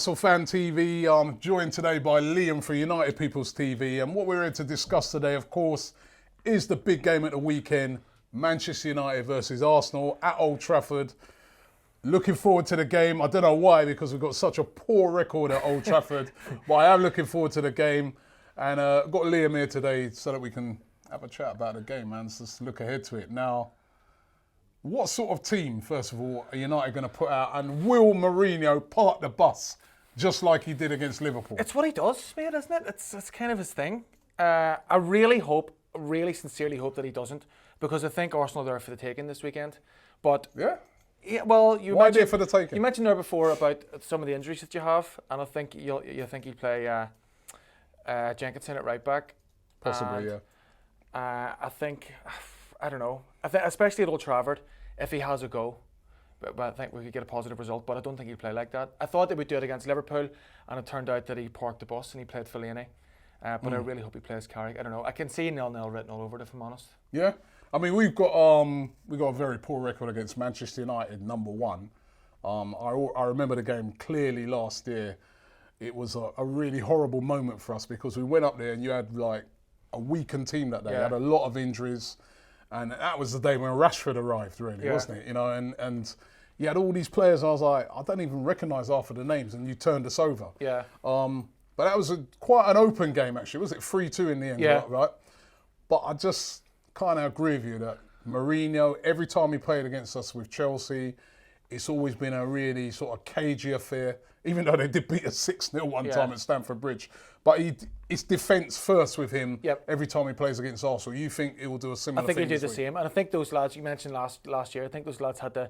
ArsenalFanTV. I'm joined today by Liam for United People's TV, and what we're here to discuss today, of course, is the big game at the weekend, Manchester United versus Arsenal at Old Trafford. Looking forward to the game. I don't know why, because we've got such a poor record at Old Trafford, but I am looking forward to the game. And I've got Liam here today so that we can have a chat about the game, man. So let's look ahead to it. Now, what sort of team, first of all, are United going to put out? And will Mourinho park the bus just like he did against Liverpool? It's what he does, mate, isn't it? It's kind of his thing. I really sincerely hope that he doesn't, because I think Arsenal are there for the taking this weekend. But yeah, well, why there for the taking? You mentioned there before about some of the injuries that you have, and I think you think he'll play Jenkinson at right back. Possibly, and, I think, I don't know. I think, especially at Old Trafford, if he has a go, but I think we could get a positive result. But I don't think he'd play like that. I thought they would do it against Liverpool, and it turned out that he parked the bus and he played Fellaini. But I really hope he plays Carrick. I don't know. I can see 0-0 written all over it, if I'm honest. Yeah, I mean we've got a very poor record against Manchester United, number one. I remember the game clearly last year. It was a really horrible moment for us because we went up there and you had like a weakened team that day. You had a lot of injuries. And that was the day when Rashford arrived, really, wasn't it? You know, and you had all these players. I was like, I don't even recognise half of the names, and you turned us over. Yeah. But that was quite an open game, actually. Was it 3-2 in the end? Yeah. Right. But I just kind of agree with you that Mourinho, every time he played against us with Chelsea, it's always been a really sort of cagey affair. Even though they did beat us 6-0 one time at Stamford Bridge. But it's defence first with him every time he plays against Arsenal. You think he will do a similar thing? I think he'll do the same. And I think those lads, you mentioned last year, I think those lads had to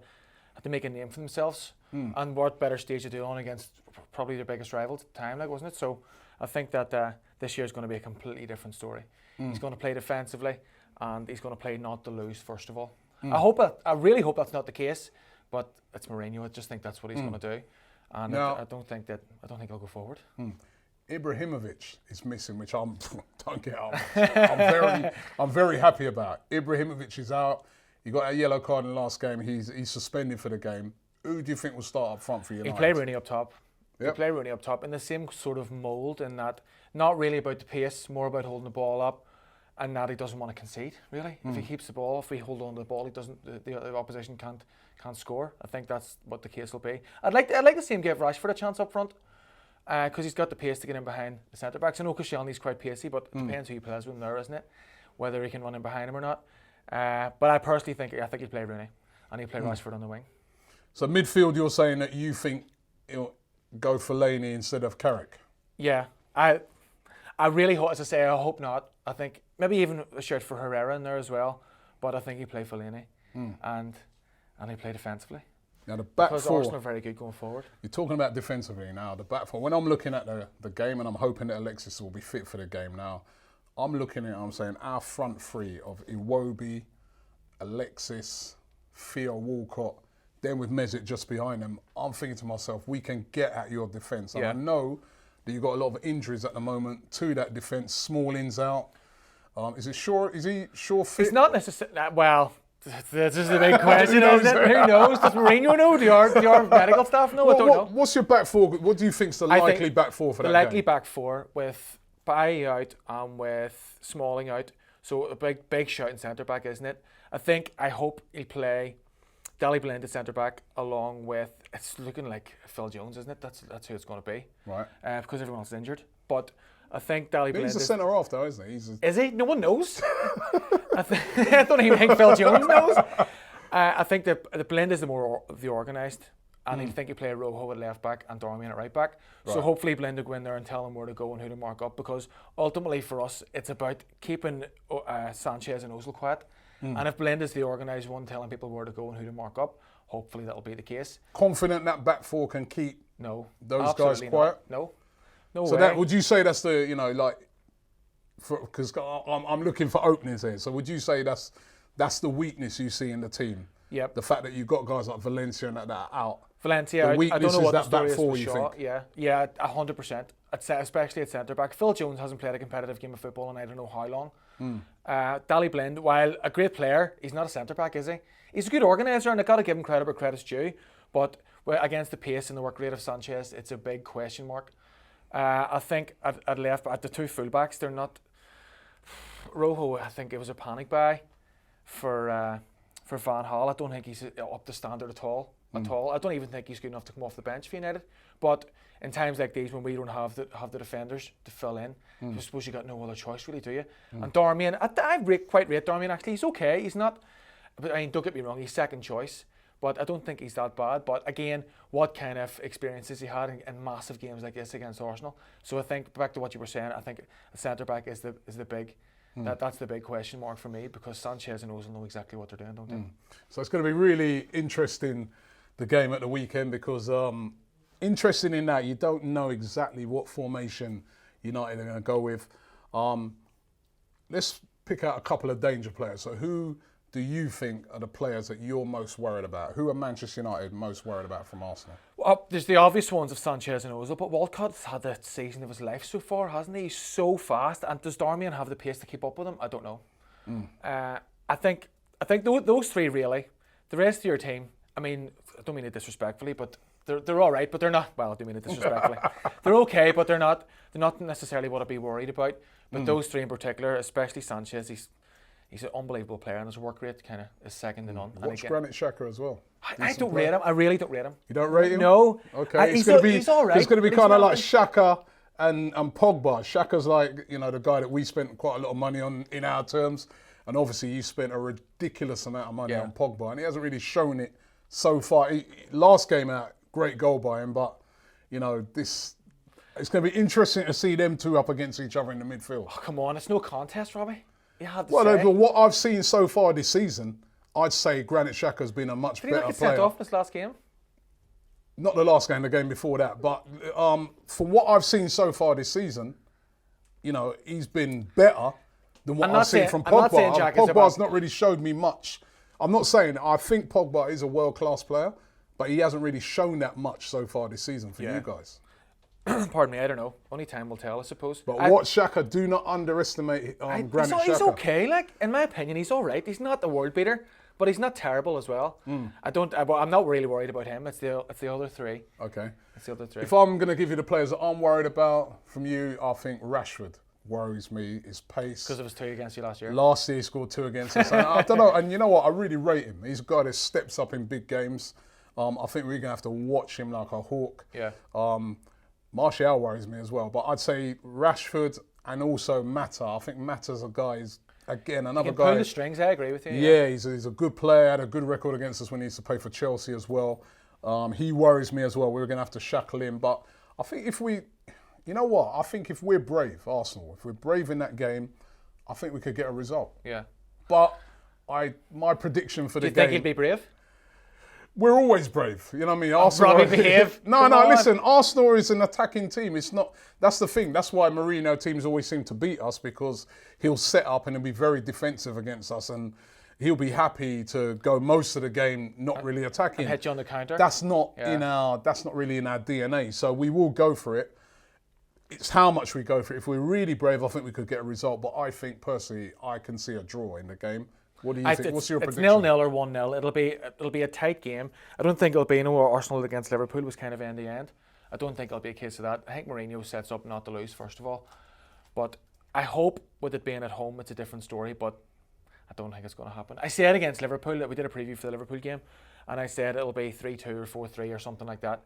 make a name for themselves. And what better stage to do on against probably their biggest rivals at the time, like, wasn't it? So I think that this year is going to be a completely different story. He's going to play defensively, and he's going to play not to lose, first of all. I really hope that's not the case, but it's Mourinho. I just think that's what he's going to do. And now, I don't think he'll go forward. Ibrahimovic is missing, which I'm very happy about. Ibrahimovic is out. He got a yellow card in the last game. He's suspended for the game. Who do you think will start up front for United? He played Rooney up top. He played Rooney up top in the same sort of mould, in that not really about the pace, more about holding the ball up, and that he doesn't want to concede. Really, if he keeps the ball, if we hold on to the ball, he doesn't. The opposition can't score. I think that's what the case will be. I'd like to see him give Rashford a chance up front, because he's got the pace to get in behind the centre backs. I know Koscielny's quite pacey, but it depends who he plays with him there, isn't it? Whether he can run in behind him or not. But I personally think he'll play Rooney, and he'll play Rashford on the wing. So midfield, you're saying that you think he'll go for Fellaini instead of Carrick? Yeah, I really hope. As I say, I hope not. I think maybe even a shout for Herrera in there as well. But I think he'll play Fellaini, and he'll play defensively. Now the back because four, Arsenal are very good going forward. You're talking about defensively now. The back four. When I'm looking at the game, and I'm hoping that Alexis will be fit for the game now, I'm looking at. I'm saying our front three of Iwobi, Alexis, Theo Walcott. Then with Mesut just behind them, I'm thinking to myself, we can get at your defence. And I know that you've got a lot of injuries at the moment to that defence. Smalling's out. Is he sure fit? It's not necessarily. Well, this is the big question, isn't it? Who knows? Does Mourinho know? Do your medical staff know? I don't know. What's your back four? What do you think's the likely back four for that game? The likely back four with Bailly out and with Smalling out. So a big shout in centre back, isn't it? I hope he'll play Daley Blind at centre back, along with, it's looking like Phil Jones, isn't it? That's who it's going to be. Right. Because everyone else is injured. But I think Daley Blind he's a centre half though, isn't he? Is he? No one knows. I don't even think Phil Jones knows. I think the Blind is the organised, and I think you play Rojo at left back and Darmian at right back. Right. So hopefully Blind will go in there and tell him where to go and who to mark up, because ultimately for us it's about keeping Sanchez and Ozil quiet. And if Blind is the organised one telling people where to go and who to mark up, hopefully that'll be the case. Confident that back four can keep those guys quiet? No so way. Would you say that's the, because I'm looking for openings here, so would you say that's the weakness you see in the team? Yep. The fact that you've got guys like Valencia and that are out. Valencia, I don't know what that back four you think. Yeah, 100%. Especially at centre back. Phil Jones hasn't played a competitive game of football in I don't know how long. Daley Blind, while a great player, he's not a centre-back, is he? He's a good organiser, and I've got to give him credit where credit's due. But against the pace and the work rate of Sanchez, it's a big question mark. I think at left, at the two fullbacks, they're not... Rojo, I think it was a panic buy for Van Gaal. I don't think he's up to standard at all. I don't even think he's good enough to come off the bench for United. But in times like these, when we don't have the defenders to fill in, I suppose you got no other choice, really, do you? And Darmian, I quite rate Darmian, actually. He's okay. He's not... I mean, don't get me wrong, he's second choice. But I don't think he's that bad. But again, what kind of experiences he had in massive games like this against Arsenal? So I think, back to what you were saying, I think a centre-back is the big... That's the big question mark for me, because Sanchez and Ozil know exactly what they're doing, don't they? So it's going to be really interesting, the game at the weekend, because interesting in that you don't know exactly what formation United are going to go with. Let's pick out a couple of danger players. So who do you think are the players that you're most worried about? Who are Manchester United most worried about from Arsenal? Well, there's the obvious ones of Sanchez and Ozil, but Walcott's had the season of his life so far, hasn't he? He's so fast, and does Darmian have the pace to keep up with him? I don't know. I think those three, really. The rest of your team, I mean, I don't mean it disrespectfully, but they're all right, but they're not. Well, I do mean it disrespectfully. They're okay, but they're not necessarily what I'd be worried about. But those three in particular, especially Sanchez, he's an unbelievable player, and his work rate kind of is second to none. Watch Granit Xhaka as well. I don't rate him. I really don't rate him. You don't rate him? No. Okay. He's all right. It's going to be kind of like Xhaka and Pogba. Xhaka's like, the guy that we spent quite a lot of money on in our terms. And obviously you spent a ridiculous amount of money on Pogba. And he hasn't really shown it so far. Last game out, great goal by him. But, it's going to be interesting to see them two up against each other in the midfield. Oh, come on. It's no contest, Robbie. But what I've seen so far this season, I'd say Granit Xhaka's been a much better player. Did he not get sent off this last game? Not the last game, the game before that. But from what I've seen so far this season, he's been better than what I've seen from Pogba. Pogba's not really showed me much. I'm not saying I think Pogba is a world-class player, but he hasn't really shown that much so far this season for you guys. Pardon me, I don't know. Only time will tell, I suppose. But Xhaka, do not underestimate Granit Xhaka. He's okay, in my opinion, he's all right. He's not the world beater, but he's not terrible as well. I'm not really worried about him. It's the other three. Okay. It's the other three. If I'm going to give you the players that I'm worried about from you, I think Rashford worries me. His pace. Because it was 2 against you last year. Last year he scored 2 against us. And I don't know. And you know what? I really rate him. He's a guy that steps up in big games. I think we're going to have to watch him like a hawk. Yeah. Martial worries me as well, but I'd say Rashford and also Mata. I think Mata's a guy, again, another guy. Pull the strings, I agree with you. Yeah, he's a good player, had a good record against us when he used to play for Chelsea as well. He worries me as well. We're going to have to shackle him, but I think if we're brave, Arsenal, if we're brave in that game, I think we could get a result. Yeah. But my prediction for the game... Do you think he'd be brave? We're always brave, you know what I mean? Arsenal. Robbie, behave. Listen, Arsenal is an attacking team. It's not. That's the thing. That's why Mourinho teams always seem to beat us, because he'll set up and he'll be very defensive against us, and he'll be happy to go most of the game not really attacking. And hit you on the counter. That's not That's not really in our DNA. So we will go for it. It's how much we go for it. If we're really brave, I think we could get a result. But I think personally, I can see a draw in the game. What do you think? What's your prediction? It's 0-0 or 1-0. It'll be a tight game. I don't think it'll be Arsenal against Liverpool was kind of end to end. I don't think it'll be a case of that. I think Mourinho sets up not to lose, first of all. But I hope with it being at home, it's a different story. But I don't think it's going to happen. I said against Liverpool that we did a preview for the Liverpool game, and I said it'll be 3-2 or 4-3 or something like that.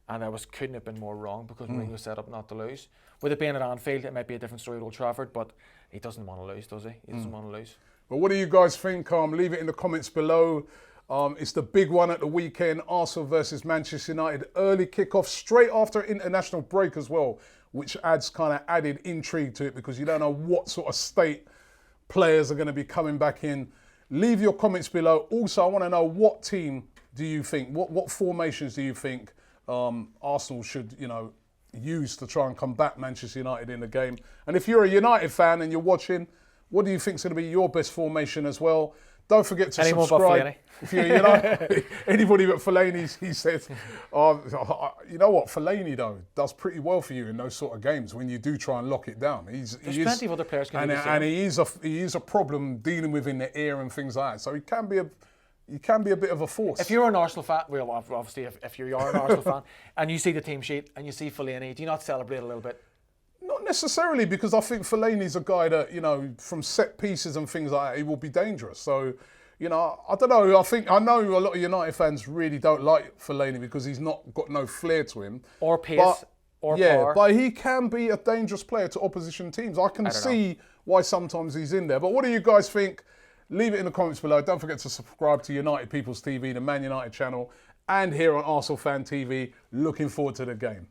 And I couldn't have been more wrong, because Mourinho set up not to lose. With it being at Anfield, it might be a different story at Old Trafford, but he doesn't want to lose, does he? He doesn't want to lose. But what do you guys think? Leave it in the comments below. It's the big one at the weekend, Arsenal versus Manchester United. Early kickoff straight after international break as well, which adds kind of added intrigue to it, because you don't know what sort of state players are going to be coming back in. Leave your comments below. Also, I want to know, what team do you think, what formations do you think Arsenal should, use to try and combat Manchester United in the game? And if you're a United fan and you're watching, what do you think is going to be your best formation as well? Don't forget to Anyone but subscribe. Fellaini. If you know, anybody but Fellaini, he said, you know what, Fellaini though does pretty well for you in those sort of games when you do try and lock it down. There's plenty of other players can do the same. And he is a problem dealing with in the air and things like that. So he can be a bit of a force. If you're an Arsenal fan, well, obviously, if you are an Arsenal fan and you see the team sheet and you see Fellaini, do you not celebrate a little bit? Not necessarily, because I think Fellaini's a guy that, you know, from set pieces and things like that, he will be dangerous. So, you know, I don't know. I know a lot of United fans really don't like Fellaini because he's not got no flair to him. Or pace, or power. But he can be a dangerous player to opposition teams. I can see why sometimes he's in there. But what do you guys think? Leave it in the comments below. Don't forget to subscribe to United People's TV, the Man United channel, and here on Arsenal Fan TV. Looking forward to the game.